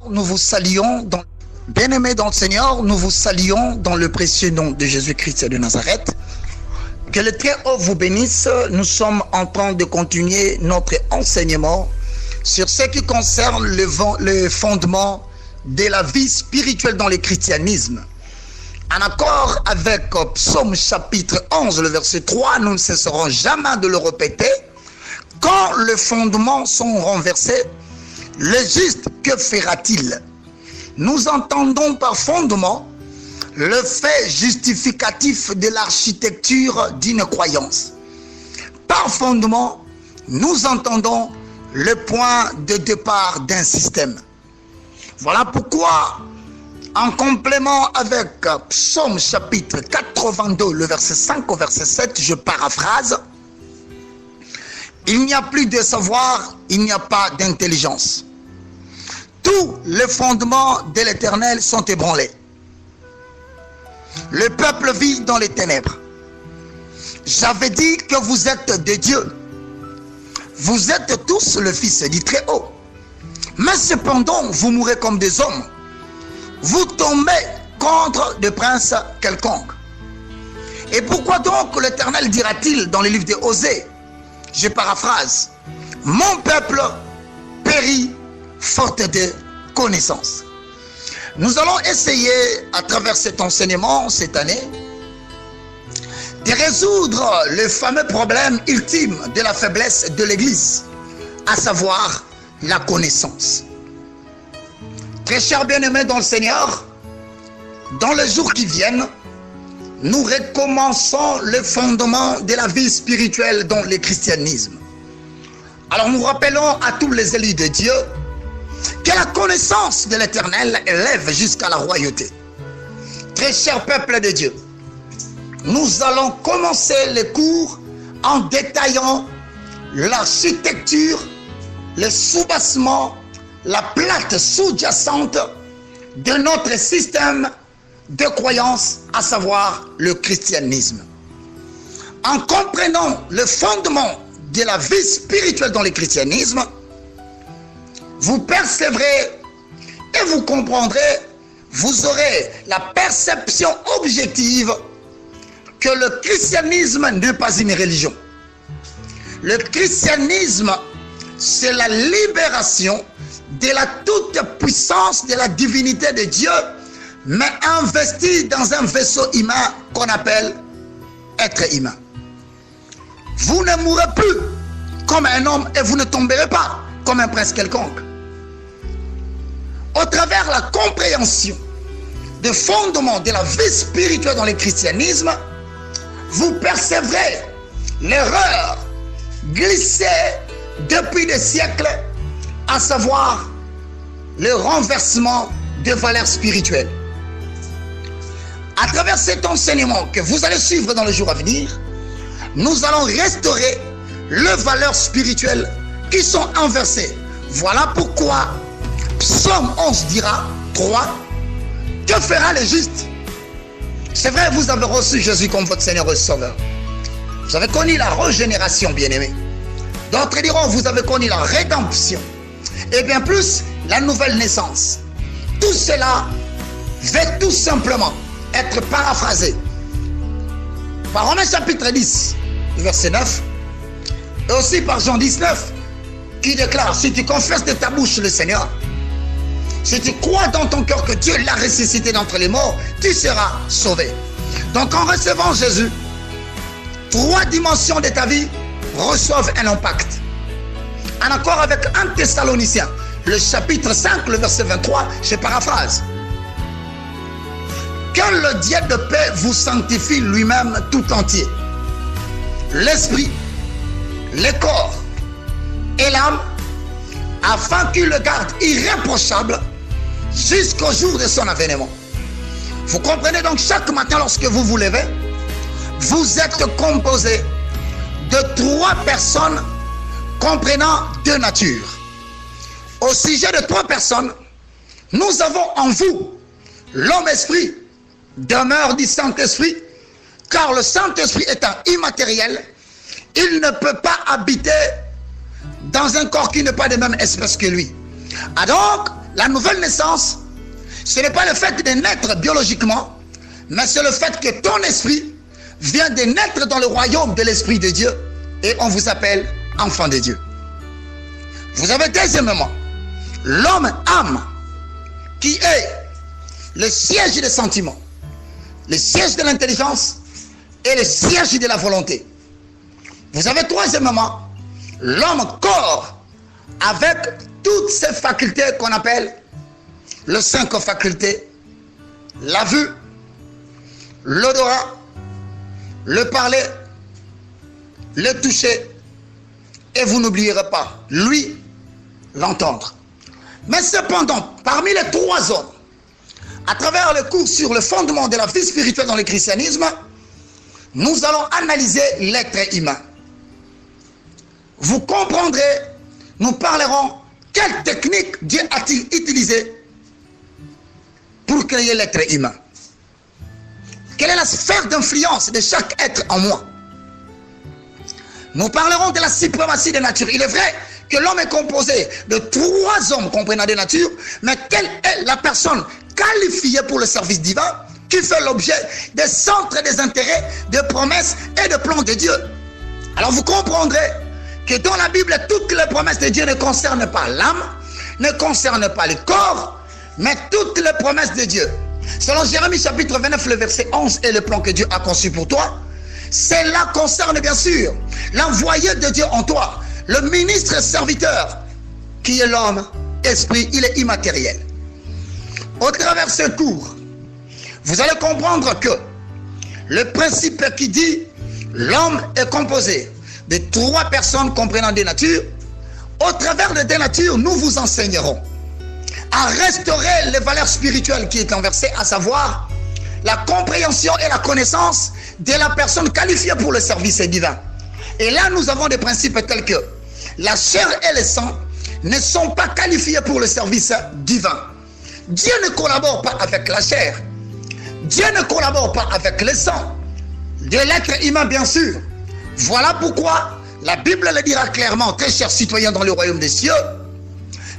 Nous vous saluons, bien-aimés dans le Seigneur, nous vous saluons dans le précieux nom de Jésus-Christ de Nazareth. Que le Très-Haut vous bénisse. Nous sommes en train de continuer notre enseignement sur ce qui concerne le fondement de la vie spirituelle dans le christianisme. En accord avec Psaume chapitre 11, le verset 3, nous ne cesserons jamais de le répéter. Quand les fondements sont renversés, le juste, que fera-t-il? Nous entendons par fondement le fait justificatif de l'architecture d'une croyance. Par fondement, nous entendons le point de départ d'un système. Voilà pourquoi, en complément avec Psaume chapitre 82, le verset 5 au verset 7, je paraphrase: il n'y a plus de savoir, il n'y a pas d'intelligence. Tous les fondements de l'Éternel sont ébranlés. Le peuple vit dans les ténèbres. J'avais dit que vous êtes des dieux. Vous êtes tous le Fils du Très-Haut. Mais cependant, vous mourrez comme des hommes. Vous tombez contre des princes quelconques. Et pourquoi donc l'Éternel dira-t-il dans le livre de Osée, je paraphrase: mon peuple périt faute de connaissance. Nous allons essayer, à travers cet enseignement, cette année, de résoudre le fameux problème ultime de la faiblesse de l'Église, à savoir la connaissance. Très chers bien-aimés dans le Seigneur, dans les jours qui viennent, nous recommençons le fondement de la vie spirituelle dans le christianisme. Alors nous rappelons à tous les élus de Dieu que la connaissance de l'Éternel élève jusqu'à la royauté. Très cher peuple de Dieu, nous allons commencer le cours en détaillant l'architecture, le soubassement, la plate sous-jacente de notre système de croyance, à savoir le christianisme. En comprenant le fondement de la vie spirituelle dans le christianisme, vous percevrez et vous comprendrez, vous aurez la perception objective que le christianisme n'est pas une religion. Le christianisme, c'est la libération de la toute-puissance de la divinité de Dieu, mais investie dans un vaisseau humain qu'on appelle être humain. Vous ne mourrez plus comme un homme et vous ne tomberez pas comme un prince quelconque. Au travers de la compréhension des fondements de la vie spirituelle dans le christianisme, vous percevrez l'erreur glissée depuis des siècles, à savoir le renversement des valeurs spirituelles. À travers cet enseignement que vous allez suivre dans les jours à venir, nous allons restaurer les valeurs spirituelles qui sont inversées. Voilà pourquoi Psaume 11 dira 3, que fera le juste? C'est vrai, vous avez reçu Jésus comme votre Seigneur et Sauveur. Vous avez connu la régénération, bien-aimés. D'autres diront, vous avez connu la rédemption. Et bien plus, la nouvelle naissance. Tout cela va tout simplement être paraphrasé par Romains chapitre 10, verset 9, et aussi par Jean 19, qui déclare: si tu confesses de ta bouche le Seigneur, si tu crois dans ton cœur que Dieu l'a ressuscité d'entre les morts, tu seras sauvé. Donc en recevant Jésus, 3 dimensions de ta vie reçoivent un impact. En accord avec 1 Thessaloniciens, le chapitre 5, le verset 23, je paraphrase: que le Dieu de paix vous sanctifie lui-même tout entier, l'esprit, le corps et l'âme, afin qu'il le garde irréprochable jusqu'au jour de son avènement. Vous comprenez donc, chaque matin lorsque vous vous levez, vous êtes composé de 3 personnes comprenant 2 natures. Au sujet de 3 personnes, nous avons en vous l'homme-esprit, demeure du Saint-Esprit, car le Saint-Esprit étant immatériel, il ne peut pas habiter dans un corps qui n'est pas de même espèce que lui. Ah donc, La nouvelle naissance, ce n'est pas le fait de naître biologiquement, mais c'est le fait que ton esprit vient de naître dans le royaume de l'Esprit de Dieu et on vous appelle enfant de Dieu. Vous avez deuxièmement l'homme-âme qui est le siège des sentiments, le siège de l'intelligence et le siège de la volonté. Vous avez troisièmement l'homme-corps avec toutes ces facultés qu'on appelle les 5 facultés: la vue, l'odorat, le parler, le toucher, et vous n'oublierez pas, lui, l'entendre. Mais cependant, parmi les 3 hommes, à travers le cours sur le fondement de la vie spirituelle dans le christianisme, nous allons analyser l'être humain. Vous comprendrez, nous parlerons quelle technique Dieu a-t-il utilisée pour créer l'être humain. Quelle est la sphère d'influence de chaque être en moi? Nous parlerons de la suprématie des natures. Il est vrai que l'homme est composé de 3 hommes comprenant des natures, mais quelle est la personne qualifiée pour le service divin qui fait l'objet des centres des intérêts, des promesses et des plans de Dieu? Alors vous comprendrez que dans la Bible, toutes les promesses de Dieu ne concernent pas l'âme, ne concernent pas le corps, mais toutes les promesses de Dieu. Selon Jérémie chapitre 29, le verset 11, et le plan que Dieu a conçu pour toi, cela concerne bien sûr l'envoyé de Dieu en toi, le ministre serviteur, qui est l'homme, esprit, il est immatériel. Au travers de ce cours, vous allez comprendre que le principe qui dit l'homme est composé de 3 personnes comprenant des natures, au travers de des natures, nous vous enseignerons à restaurer les valeurs spirituelles qui est inversées, à savoir la compréhension et la connaissance de la personne qualifiée pour le service divin. Et là, nous avons des principes tels que la chair et le sang ne sont pas qualifiés pour le service divin. Dieu ne collabore pas avec la chair. Dieu ne collabore pas avec le sang de l'être humain, bien sûr. Voilà pourquoi la Bible le dira clairement, très chers citoyens dans le royaume des cieux,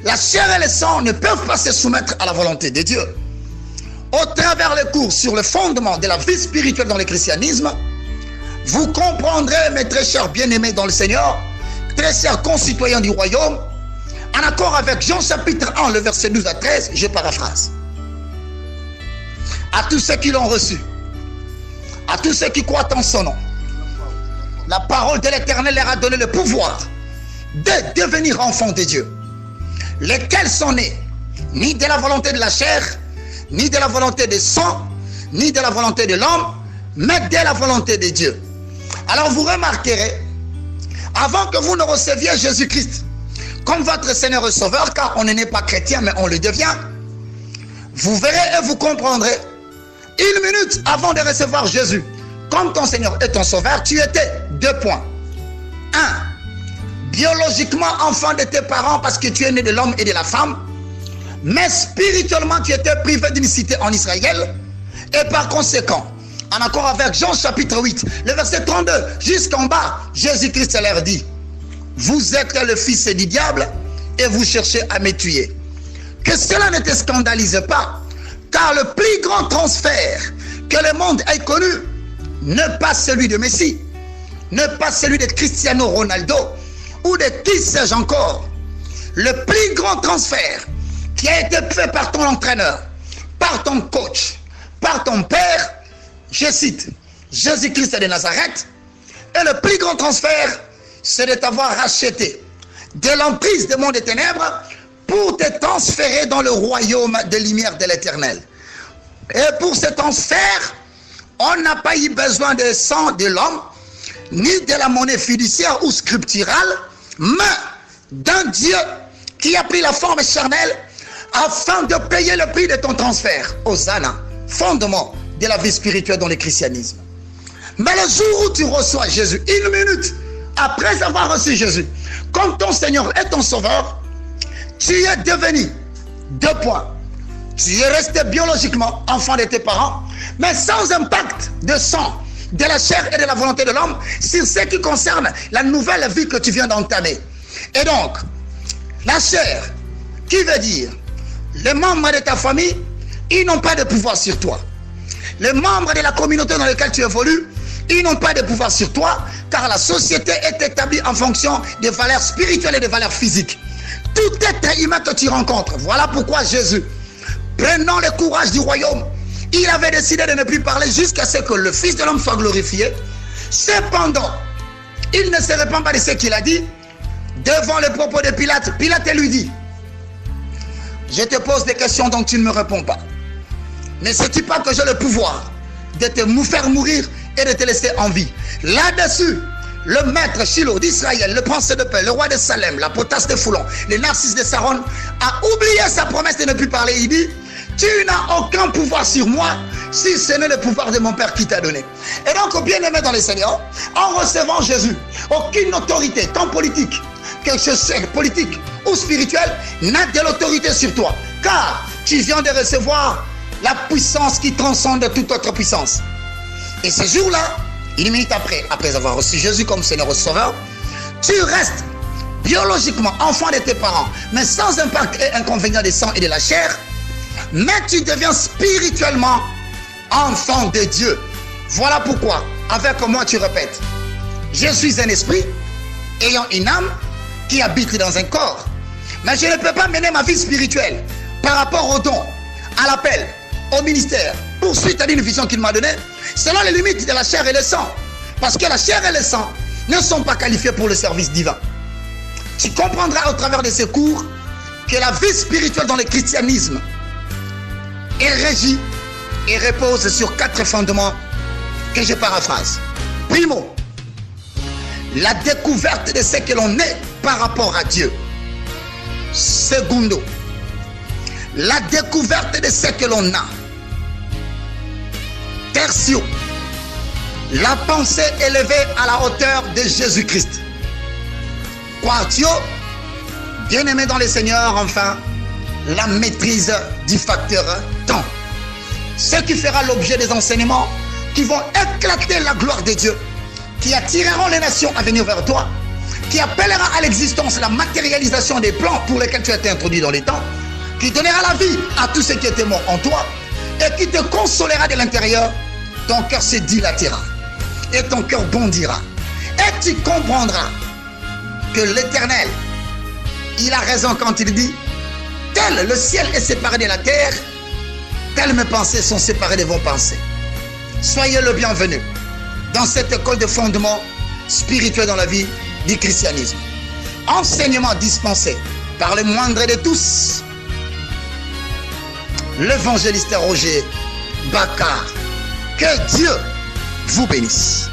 la chair et le sang ne peuvent pas se soumettre à la volonté de Dieu. Au travers les cours sur le fondement de la vie spirituelle dans le christianisme, vous comprendrez, mes très chers bien-aimés dans le Seigneur, très chers concitoyens du royaume, en accord avec Jean chapitre 1, le verset 12 à 13, je paraphrase. À tous ceux qui l'ont reçu, à tous ceux qui croient en son nom, la parole de l'Éternel leur a donné le pouvoir de devenir enfants de Dieu, lesquels sont nés ni de la volonté de la chair, ni de la volonté du sang, ni de la volonté de l'homme, mais de la volonté de Dieu. Alors vous remarquerez, avant que vous ne receviez Jésus-Christ comme votre Seigneur et Sauveur, car on n'est pas chrétien, mais on le devient, vous verrez et vous comprendrez, 1 minute avant de recevoir Jésus comme ton Seigneur et ton Sauveur, tu étais 2 points. 1. Biologiquement enfant de tes parents parce que tu es né de l'homme et de la femme, mais spirituellement tu étais privé d'une cité en Israël, et par conséquent, en accord avec Jean chapitre 8, le verset 32, jusqu'en bas, Jésus-Christ leur dit, vous êtes le fils du diable et vous cherchez à me tuer. Que cela ne te scandalise pas, car le plus grand transfert que le monde ait connu, n'est pas celui de Messi, n'est pas celui de Cristiano Ronaldo, ou de qui sais-je encore. Le plus grand transfert qui a été fait par ton entraîneur, par ton coach, par ton père, je cite, Jésus-Christ de Nazareth, et le plus grand transfert, c'est de t'avoir racheté de l'emprise du monde des ténèbres pour te transférer dans le royaume des lumières de l'Éternel. Et pour ce transfert, on n'a pas eu besoin de sang de l'homme, ni de la monnaie fiduciaire ou scripturale, mais d'un Dieu qui a pris la forme charnelle afin de payer le prix de ton transfert. Hosanna, fondement de la vie spirituelle dans le christianisme. Mais le jour où tu reçois Jésus, 1 minute après avoir reçu Jésus, comme ton Seigneur et ton Sauveur, tu es devenu 2 points. Tu es resté biologiquement enfant de tes parents, mais sans impact de sang, de la chair et de la volonté de l'homme sur ce qui concerne la nouvelle vie que tu viens d'entamer. Et donc, la chair, qui veut dire Les membres de ta famille, ils n'ont pas de pouvoir sur toi. Les membres de la communauté dans laquelle tu évolues, ils n'ont pas de pouvoir sur toi, car la société est établie en fonction des valeurs spirituelles et des valeurs physiques. Tout être humain que tu rencontres, voilà pourquoi Jésus, prenant le courage du royaume, il avait décidé de ne plus parler jusqu'à ce que le Fils de l'homme soit glorifié. Cependant, il ne se répand pas de ce qu'il a dit. Devant le propos de Pilate, Pilate lui dit, je te pose des questions dont tu ne me réponds pas. Ne sais-tu pas que j'ai le pouvoir de te faire mourir et de te laisser en vie? Là-dessus, le maître Shilo d'Israël, le prince de paix, le roi de Salem, la potasse de Foulon, les narcisses de Saron, a oublié sa promesse de ne plus parler. Il dit, tu n'as aucun pouvoir sur moi si ce n'est le pouvoir de mon Père qui t'a donné. Et donc, bien aimé dans les Seigneurs, en recevant Jésus, aucune autorité, tant politique, quelque chose politique ou spirituel, n'a de l'autorité sur toi. Car tu viens de recevoir la puissance qui transcende toute autre puissance. Et ce jour-là, une minute après avoir reçu Jésus comme Seigneur et Sauveur, tu restes biologiquement enfant de tes parents, mais sans impact et inconvénient des sang et de la chair, mais tu deviens spirituellement enfant de Dieu. Voilà pourquoi, avec moi tu répètes, je suis un esprit ayant une âme qui habite dans un corps. Mais je ne peux pas mener ma vie spirituelle par rapport au don, à l'appel, au ministère, pour suite à une vision qu'il m'a donnée, selon les limites de la chair et le sang. Parce que la chair et le sang ne sont pas qualifiés pour le service divin. Tu comprendras au travers de ces cours que la vie spirituelle dans le christianisme est régie et repose sur 4 fondements que je paraphrase. Primo, la découverte de ce que l'on est par rapport à Dieu. Secondo, la découverte de ce que l'on a. Tertio, la pensée élevée à la hauteur de Jésus-Christ. Quartio, bien-aimé dans le Seigneur, enfin, la maîtrise du facteur temps. Ce qui fera l'objet des enseignements qui vont éclater la gloire de Dieu, qui attireront les nations à venir vers toi, qui appellera à l'existence la matérialisation des plans pour lesquels tu as été introduit dans les temps, qui donnera la vie à tout ce qui était mort en toi et qui te consolera de l'intérieur. Ton cœur se dilatera et ton cœur bondira et tu comprendras que l'Éternel, il a raison quand il dit, tel le ciel est séparé de la terre, telles mes pensées sont séparées de vos pensées. Soyez le bienvenu dans cette école de fondement spirituel dans la vie du christianisme. Enseignement dispensé par le moindre de tous, l'évangéliste Roger Bakar. Que Dieu vous bénisse.